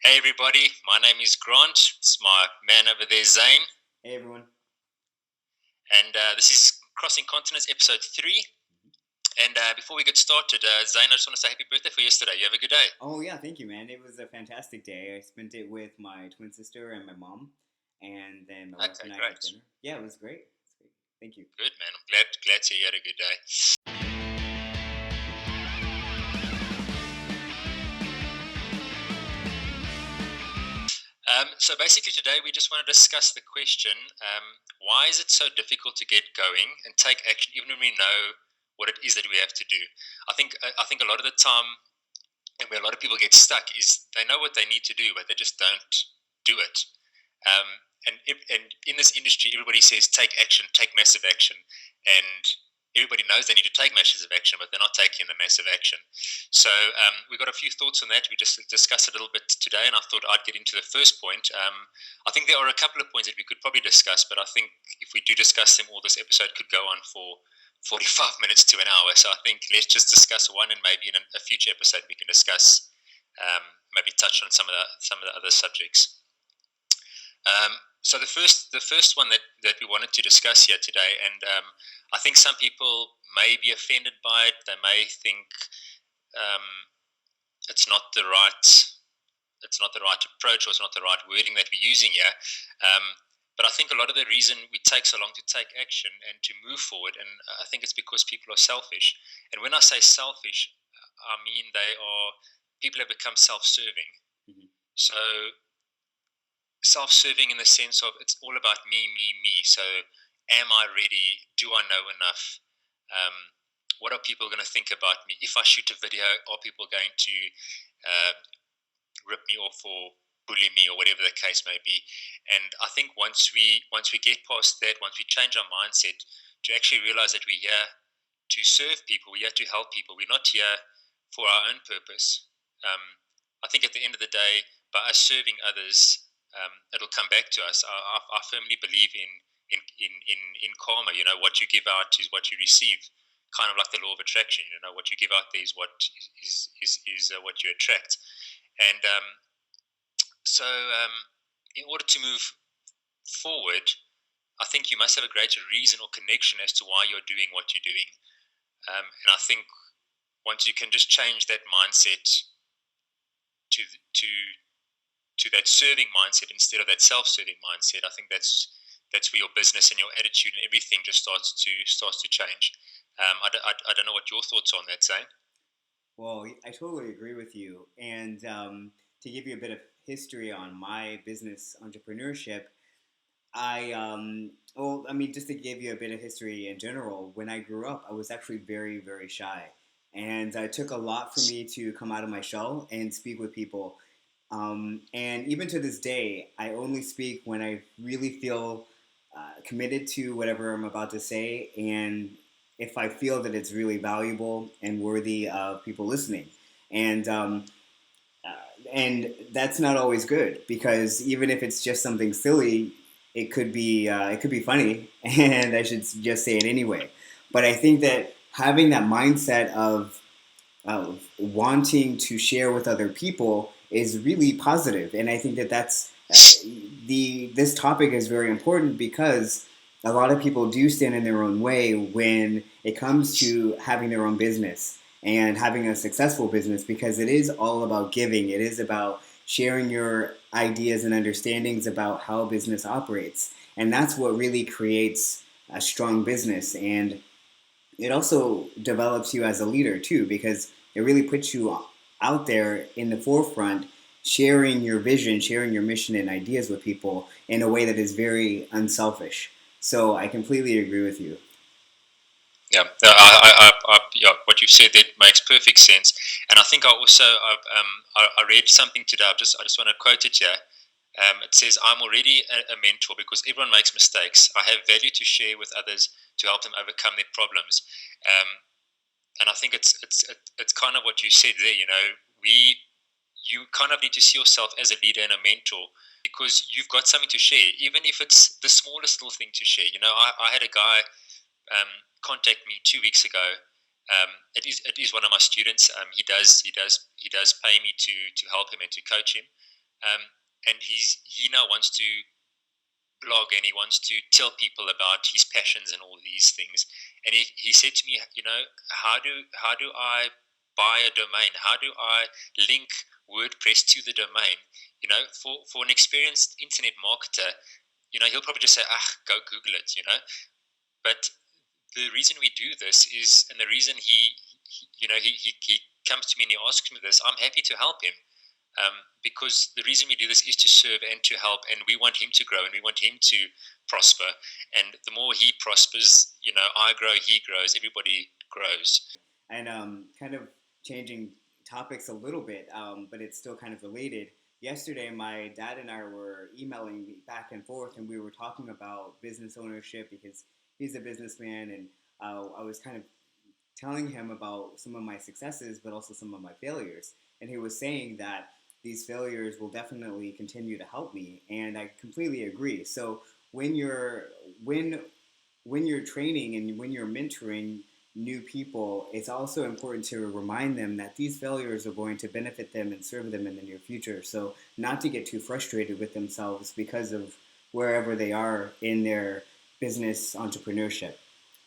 Hey everybody, my name is Grant. It's my man over there, Zane, Hey everyone. and this is Crossing Continents, episode 3. And before we get started, Zane, I just want to say happy birthday for yesterday. You have a good day. Oh yeah, thank you, man. It was a fantastic day. I spent it with my twin sister and my mom, and then my wife Okay, and I had great. dinner. Yeah, it was great. It's great. Thank you. Good, man. I'm glad to hear you had a good day. So basically today we just want to discuss the question, why is it so difficult to get going and take action even when we know what it is that we have to do? I think a lot of the time, and where a lot of people get stuck, is they know what they need to do, but they just don't do it. And in this industry, everybody says take action, take massive action, and everybody knows they need to take massive action, but they're not taking the massive action. So we got a few thoughts on that. We just discussed a little bit today, and I thought I'd get into the first point. I think there are a couple of points that we could probably discuss, but I think if we do discuss them all, this episode could go on for 45 minutes to an hour. So I think let's just discuss one, and maybe in a future episode we can discuss, maybe touch on some of the other subjects. So the first one that we wanted to discuss here today, and I think some people may be offended by it. They may think um, it's not the right approach, or it's not the right wording that we're using here. But I think a lot of the reason we take so long to take action and to move forward, and I think it's because people are selfish. And when I say selfish, I mean people have become self-serving. Mm-hmm. So self-serving in the sense of it's all about me, me, me. So am I ready? Do I know enough? What are people going to think about me? If I shoot a video, are people going to uh, rip me off or bully me or whatever the case may be? And I think once we get past that, once we change our mindset to actually realize that we're here to serve people, we're here to help people, we're not here for our own purpose. I think at the end of the day, by us serving others, it'll come back to us. I firmly believe in karma. You know, what you give out is what you receive. Kind of like the law of attraction. You know, what you give out there is what you attract. And in order to move forward, I think you must have a greater reason or connection as to why you're doing what you're doing. And I think once you can just change that mindset to to to that serving mindset instead of that self-serving mindset, I think that's where your business and your attitude and everything just starts to change. I don't know what your thoughts are on that, Zane. Well, I totally agree with you. And to give you a bit of history on my business entrepreneurship, I mean, just to give you a bit of history in general, when I grew up, I was actually very, very shy. And it took a lot for me to come out of my shell and speak with people. And even to this day, I only speak when I really feel committed to whatever I'm about to say, and if I feel that it's really valuable and worthy of people listening. And and that's not always good because even if it's just something silly, it could be funny, and I should just say it anyway. But I think that having that mindset of wanting to share with other people is really positive, and I think that that's the this topic is very important because a lot of people do stand in their own way when it comes to having their own business and having a successful business because it is all about giving. It is about sharing your ideas and understandings about how business operates, and that's what really creates a strong business. And it also develops you as a leader too because it really puts you out there in the forefront, sharing your vision, sharing your mission and ideas with people in a way that is very unselfish. So I completely agree with you. Yeah, yeah, what you've said that makes perfect sense. And I think I read something today. I just want to quote it here. It says, "I'm already a mentor because everyone makes mistakes. I have value to share with others to help them overcome their problems." Um, and I think it's kind of what you said there. You know, you kind of need to see yourself as a leader and a mentor because you've got something to share, even if it's the smallest little thing to share. You know, I had a guy contact me 2 weeks ago. It is one of my students. He does pay me to help him and to coach him. And he now wants to blog, and he wants to tell people about his passions and all these things. And he said to me, how do I buy a domain? How do I link WordPress to the domain? For an experienced internet marketer, he'll probably just say, go Google it, But the reason we do this is, and the reason he comes to me and he asks me this, I'm happy to help him. Because the reason we do this is to serve and to help, and we want him to grow and we want him to prosper. And the more he prospers, I grow, he grows, everybody grows. And kind of changing topics a little bit, but it's still kind of related. Yesterday, my dad and I were emailing back and forth, and we were talking about business ownership because he's a businessman, and I was kind of telling him about some of my successes, but also some of my failures. And he was saying that these failures will definitely continue to help me, and I completely agree. So when you're when when you're training and when you're mentoring new people, it's also important to remind them that these failures are going to benefit them and serve them in the near future. So not to get too frustrated with themselves because of wherever they are in their business entrepreneurship.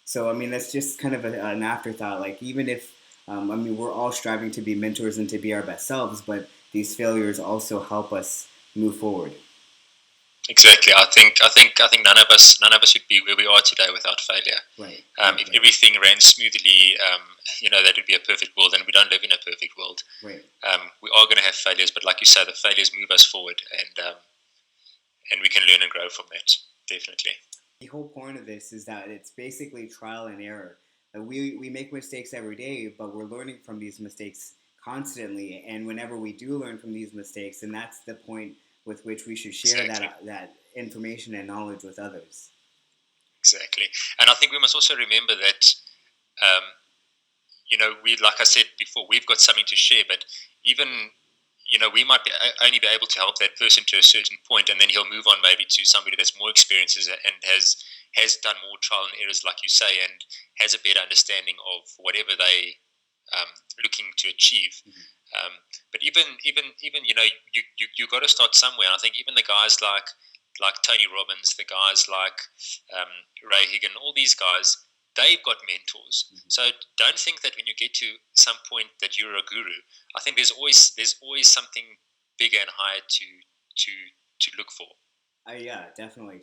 So I mean, that's just kind of an afterthought. Like even if I mean, we're all striving to be mentors and to be our best selves, but these failures also help us move forward. Exactly. I think none of us would be where we are today without failure. Right. If everything ran smoothly, that would be a perfect world, and we don't live in a perfect world. Right. We are going to have failures, but like you say, the failures move us forward, and we can learn and grow from that. Definitely. The whole point of this is that it's basically trial and error. We make mistakes every day, but we're learning from these mistakes constantly. And whenever we do learn from these mistakes, and that's the point with which we should share Exactly. that information and knowledge with others. Exactly. And I think we must also remember that, um, we, like I said before, we've got something to share, but even, we might only be able to help that person to a certain point, and then he'll move on maybe to somebody that's more experienced and has done more trial and errors, like you say, and has a better understanding of whatever they looking to achieve. Mm-hmm. But even you got to start somewhere. And I think even the guys like Tony Robbins, the guys like Ray Higgin, all these guys, they've got mentors. Mm-hmm. So don't think that when you get to some point that you're a guru. I think there's always something bigger and higher to look for. Yeah, definitely.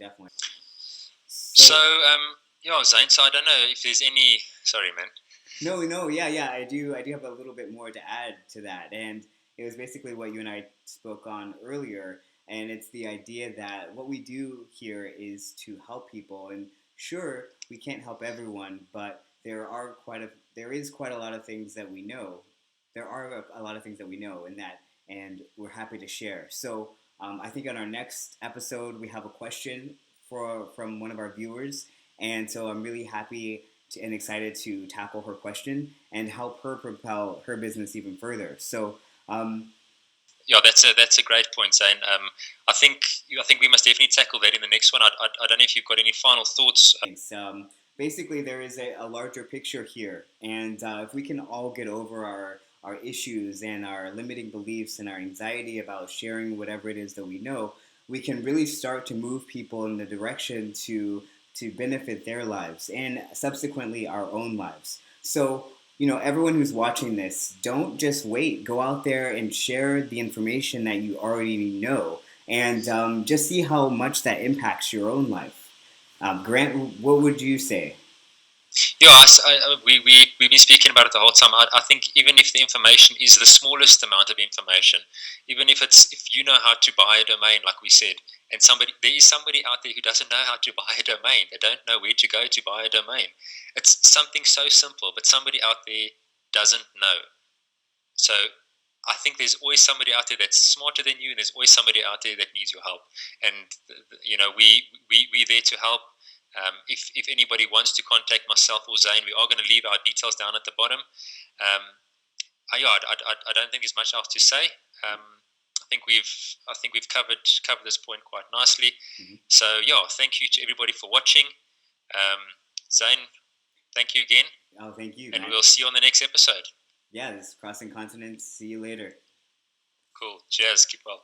So yeah, Zane. So I don't know if there's any. Sorry, man. No, yeah. I do have a little bit more to add to that, and it was basically what you and I spoke on earlier, and it's the idea that what we do here is to help people, and sure, we can't help everyone, but there is quite a lot of things that we know. There are a lot of things that we know, and we're happy to share. So I think on our next episode we have a question from one of our viewers, and so I'm really happy and excited to tackle her question and help her propel her business even further. So, yeah, that's a great point, Zane. I think we must definitely tackle that in the next one. I don't know if you've got any final thoughts. thanks. Basically, there is a larger picture here, and if we can all get over our issues and our limiting beliefs and our anxiety about sharing whatever it is that we know, we can really start to move people in the direction to benefit their lives and subsequently our own lives. So, everyone who's watching this, don't just wait. Go out there and share the information that you already know, and just see how much that impacts your own life. Grant, what would you say? Yeah, we've been speaking about it the whole time. I think even if the information is the smallest amount of information, even if you know how to buy a domain, like we said, and there is somebody out there who doesn't know how to buy a domain, they don't know where to go to buy a domain. It's something so simple, but somebody out there doesn't know. So I think there's always somebody out there that's smarter than you, and there's always somebody out there that needs your help. And we're there to help. If anybody wants to contact myself or Zane, we are going to leave our details down at the bottom. I don't think there's much else to say. I think we've covered this point quite nicely. Mm-hmm. So yeah, thank you to everybody for watching. Zane, thank you again. Oh, thank you. And Grant. we'll see you on the next episode. Yeah, this is Crossing Continents. See you later. Cool. Cheers. Keep well.